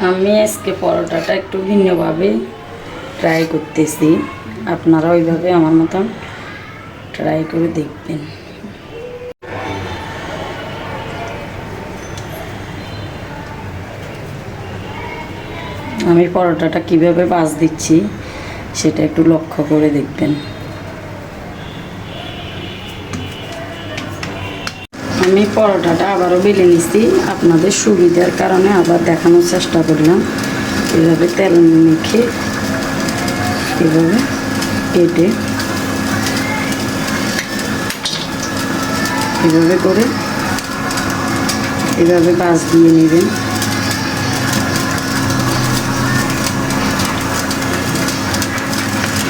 আমি আজকে পরোটাটা একটু ভিন্নভাবে ট্রাই করতেছি, আপনারা ওইভাবে আমার মতন ট্রাই করে দেখবেন। আমি পরোটাটা কিভাবে ভাজ দিচ্ছি সেটা একটু লক্ষ্য করে দেখবেন। আমি পরোটাটা আবারও বেলে নিচ্ছি, আপনাদের সুবিধার কারণে আবার দেখানোর চেষ্টা করলাম। এভাবে তেল মেখে এভাবে কেটে এভাবে করে এভাবে ভাজ দিয়ে নেবেন।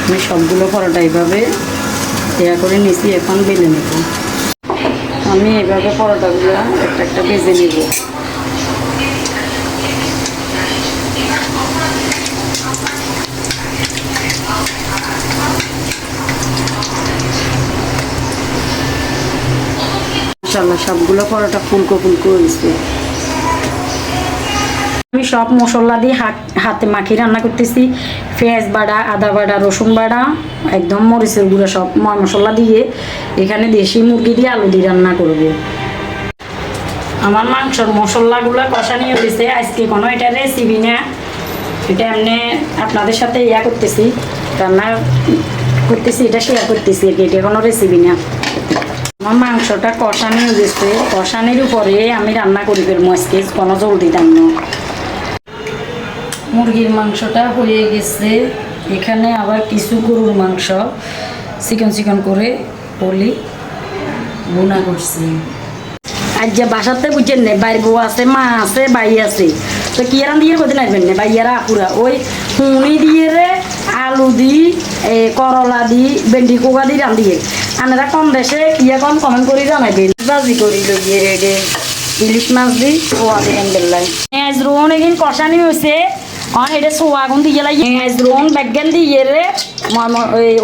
আমি সবগুলো পরোটা এইভাবে দেয়া করে নিয়েছি, এখন বেলে নেব। আমি এইভাবে পরোটাগুলো একটা একটা ভেজে নেব। মাশাআল্লাহ সবগুলো পরোটা ফুলকো ফুলকো হয়েছে। আমি সব মশলা দিয়ে হাতে মাখিয়ে রান্না করতেছি। পেঁয়াজ বাটা, আদা বাটা, রসুন বাটা, একদম মরিচের গুঁড়ো সব মশলা দিয়ে এখানে দেশি মুরগি দিয়ে আলু দিয়ে রান্না করব। আমার মাংসর মশলাগুলো কষানি হয়েছে। আজকে কোনো এটা রেসিপি না, এটা এমনি আপনাদের সাথে করতেছি, রান্না করতেছি, এটা শেয়ার করতেছি। এটা কোনো রেসিপি না। আমার মাংসটা কষানি হয়ে গেছে, কষানির উপরে আমি রান্না করি ফেলবো আজকে, কোনো জল দিতাম না। মুরগির মাংসটা হয়ে গেছে। এখানে আবার কিছু গরুর মাংস চিকন চিকন করে পলি বোনা করছি। আর যে বাসাতে বুঝছেন না, বাইর বউ আছে, মা আছে, বাই আছে, তো কি রান দিয়ে কোথায় আসবেন না বাইয়ারা আপুরা ওই হুনি দিয়ে রে আলু দি করলা দি ভেন্ডি কোকা দি রান দিয়ে আনারা কম দেশে কি কম কমেন্ট করে জানাবেন। বাজি করি লইয়ে রেডে ইলিশ মাছ দি ওয়া দি এন্ডেলাই পেঁয়াজ রোন এগিন কষানি হয়েছে। অন এটা সোয়াগুন দিয়ে লাই পেঁয়াজ রোন বেগেন দিয়ে রে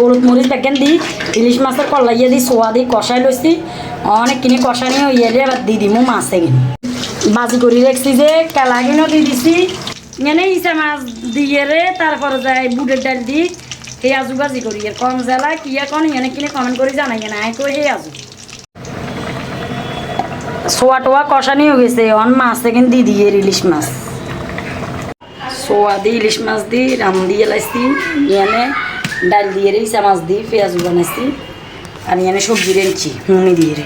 হলুদ মরিচ বেগেন দি ইলিশ মাছের কলাইয়ে দি সোয়া দি কষাই লইছি। অনেকখিনি কষানি হয়ে রে এবার দি দিমু মাছ এগিন বাজি করে রাখছি, যে কেলাগিনও দিয়ে দিছি। এনে ইসা মাছ দিয়ে রে তারপরে যাই বুটের ডাল দি এই আজু বাজি করি। আর কম জ্বালা কি এখন এনে কিনে কমেন্ট করে জানাই না কই হে আজু সোয়া টোয়া কষানি হয়ে গেছে। অন মাছ এগিন দি দিয়ে ইলিশ মাছ সোয়া দি ইলিশ মাছ দি রাম দিয়ে লাইছি। এনে ডাল দিয়ে রে ইসা মাছ দি পেঁয়াজ বানাইছি। আর এনে সবজি রেখেছি হুনি দিয়ে রে।